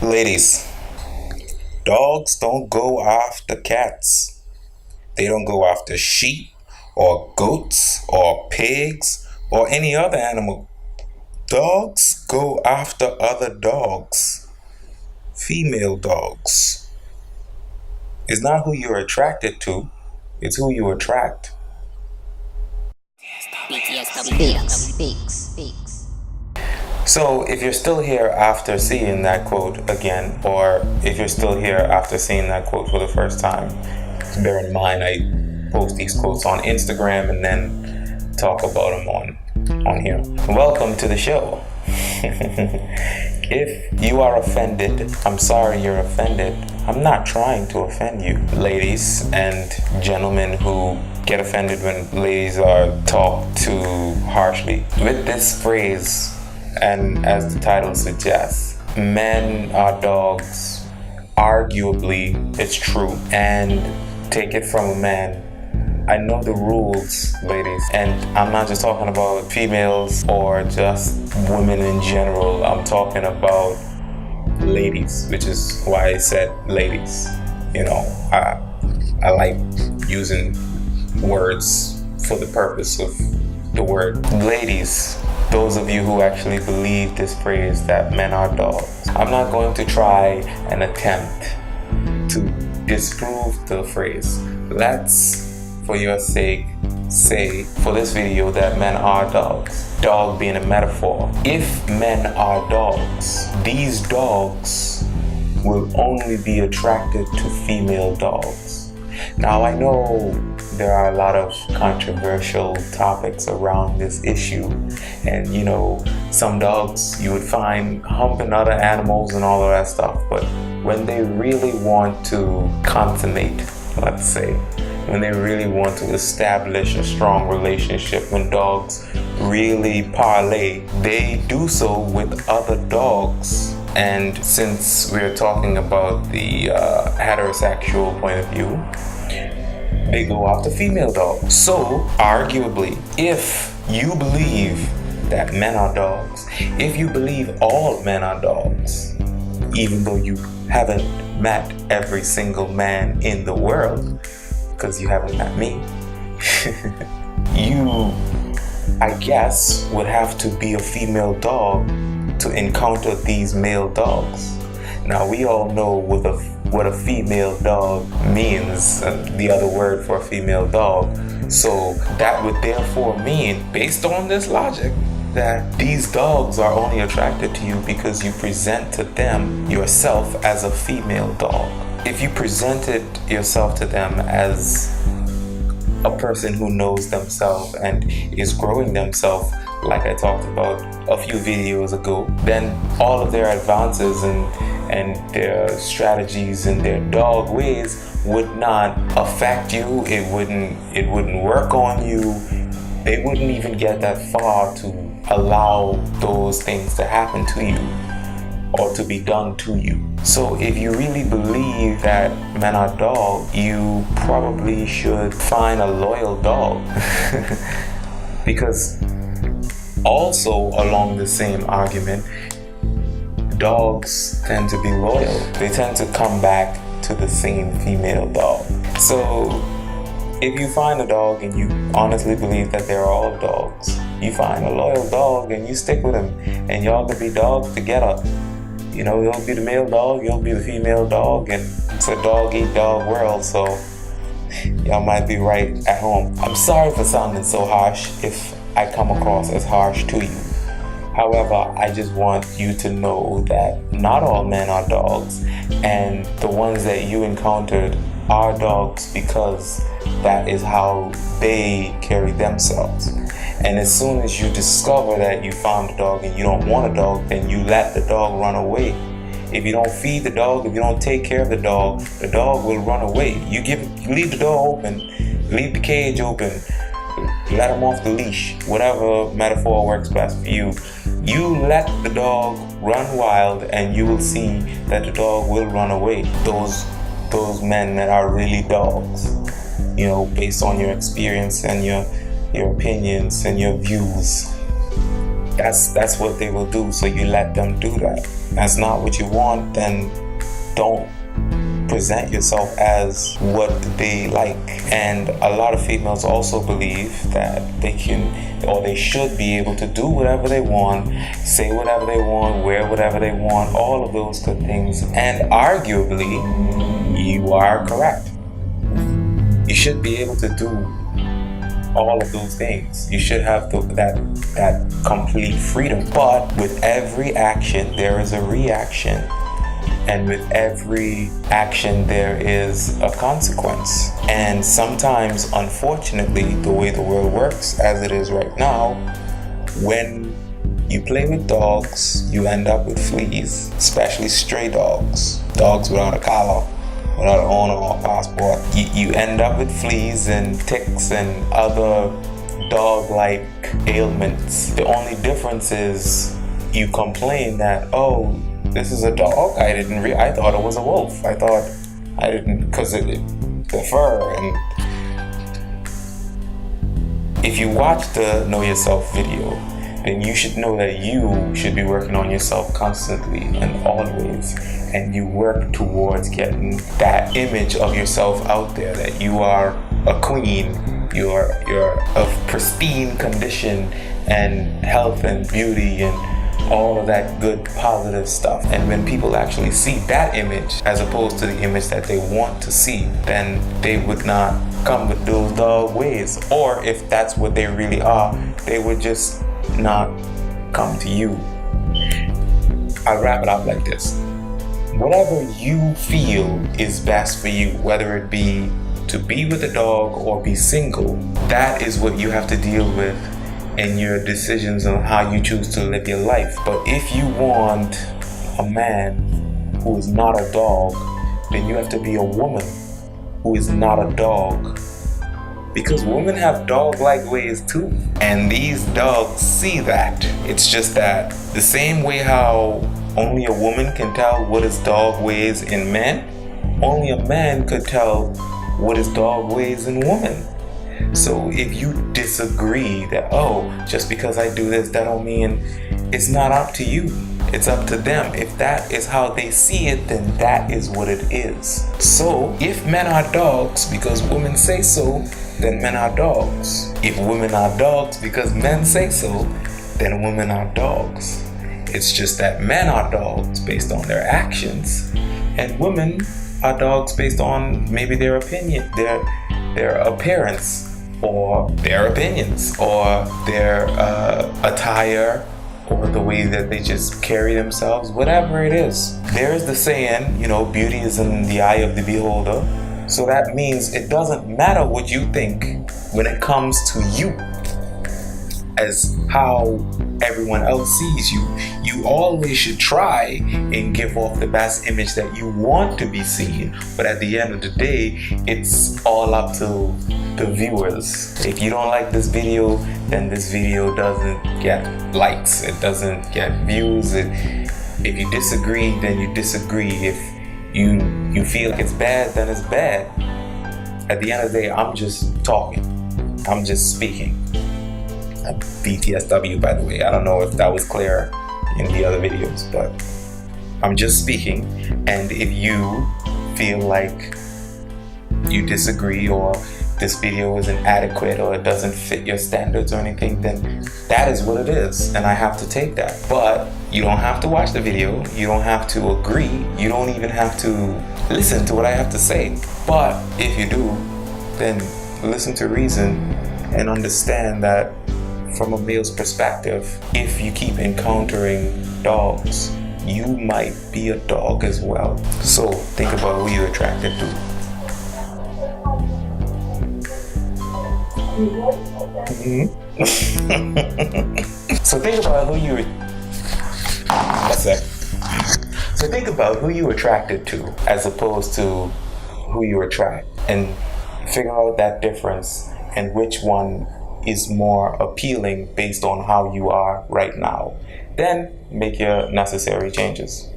Ladies, dogs don't go after cats. They don't go after sheep or goats or pigs or any other animal. Dogs go after other dogs. Female dogs. It's not who you're attracted to, it's who you attract. BTSW. So, if you're still here after seeing that quote again, or if you're still here after seeing that quote for the first time, bear in mind I post these quotes on Instagram and then talk about them on here. Welcome to the show. If you are offended, I'm sorry you're offended. I'm not trying to offend you, ladies and gentlemen who get offended when ladies are talked to harshly. With this phrase, and as the title suggests, men are dogs. Arguably, it's true. And take it from a man. I know the rules, ladies, and I'm not just talking about females or just women in general. I'm talking about ladies, which is why I said ladies. You know, I like using words for the purpose of the word. Ladies, those of you who actually believe this phrase that men are dogs, I'm not going to try and attempt to disprove the phrase. Let's, for your sake, say for this video that men are dogs. Dog being a metaphor. If men are dogs, these dogs will only be attracted to female dogs. Now I know there are a lot of controversial topics around this issue, and you know, some dogs you would find humping other animals and all of that stuff, but when they really want to consummate, let's say, when they really want to establish a strong relationship, when dogs really parlay, they do so with other dogs. And since we're talking about the heterosexual point of view, they go after female dogs. So, arguably, if you believe that men are dogs, if you believe all men are dogs, even though you haven't met every single man in the world, because you haven't met me, you, I guess, would have to be a female dog to encounter these male dogs. Now, we all know what a female dog means, the other word for a female dog. So that would therefore mean, based on this logic, that these dogs are only attracted to you because you present to them yourself as a female dog. If you presented yourself to them as a person who knows themselves and is growing themselves, like I talked about a few videos ago, then all of their advances and their strategies and their dog ways would not affect you. It wouldn't work on you. They wouldn't even get that far to allow those things to happen to you or to be done to you. So if you really believe that men are dogs, you probably should find a loyal dog. Because also along the same argument, dogs tend to be loyal. They tend to come back to the same female dog. So if you find a dog and you honestly believe that they're all dogs, you find a loyal dog and you stick with him, and y'all can be dogs together. You know, you'll be the male dog, you'll be the female dog, and it's a dog-eat-dog world, so y'all might be right at home. I'm sorry for sounding so harsh if I come across as harsh to you. However, I just want you to know that not all men are dogs, and the ones that you encountered are dogs because that is how they carry themselves. And as soon as you discover that you found a dog and you don't want a dog, then you let the dog run away. If you don't feed the dog, if you don't take care of the dog will run away. You leave the door open, leave the cage open, let him off the leash, whatever metaphor works best for you. You let the dog run wild and you will see that the dog will run away. Those men that are really dogs, you know, based on your experience and your opinions and your views, that's what they will do. So you let them do that. that's not what you want, then don't present yourself as what they like. And a lot of females also believe that they can, or they should be able to do whatever they want, say whatever they want, wear whatever they want, all of those good things. And arguably, you are correct. You should be able to do all of those things. You should have that complete freedom. But with every action, there is a reaction. And with every action, there is a consequence. And sometimes, unfortunately, the way the world works, as it is right now, when you play with dogs, you end up with fleas, especially stray dogs, dogs without a collar, without an owner or passport. You end up with fleas and ticks and other dog-like ailments. The only difference is you complain that, oh, this is a dog. I thought it was a wolf. Because the fur. And if you watch the Know Yourself video, then you should know that you should be working on yourself constantly and always. And you work towards getting that image of yourself out there, that you are a queen, you're of pristine condition and health and beauty and all of that good positive stuff. And when people actually see that image as opposed to the image that they want to see, then they would not come with those dog ways. Or if that's what they really are, they would just not come to you. I'll wrap it up like this. Whatever you feel is best for you, whether it be to be with a dog or be single, that is what you have to deal with in your decisions on how you choose to live your life. But if you want a man who is not a dog, then you have to be a woman who is not a dog. Because women have dog-like ways too. And these dogs see that. It's just that the same way how only a woman can tell what is dog ways in men, only a man could tell what is dog ways in women. So if you disagree that, oh, just because I do this, that don't mean, it's not up to you. It's up to them. If that is how they see it, then that is what it is. So if men are dogs because women say so, then men are dogs. If women are dogs because men say so, then women are dogs. It's just that men are dogs based on their actions, and women are dogs based on maybe their opinion, their appearance, or their opinions, or their attire, or the way that they just carry themselves, whatever it is. There's the saying, beauty is in the eye of the beholder. So that means it doesn't matter what you think when it comes to you as how everyone else sees you. You always should try and give off the best image that you want to be seen. But at the end of the day, it's all up to the viewers. If you don't like this video, then this video doesn't get likes. It doesn't get views. If you disagree, then you disagree. If you feel like it's bad, then it's bad. At the end of the day, I'm just talking. I'm just speaking. BTSW, by the way. I don't know if that was clear in the other videos, but I'm just speaking. And if you feel like you disagree, or this video isn't adequate, or it doesn't fit your standards or anything, then that is what it is, and I have to take that. But you don't have to watch the video, you don't have to agree, you don't even have to listen to what I have to say. But if you do, then listen to reason and understand that from a male's perspective, if you keep encountering dogs, you might be a dog as well. So think about who you're attracted to. So think about who you So think about who you're attracted to as opposed to who you attract, and figure out that difference and which one is more appealing based on how you are right now. Then make your necessary changes.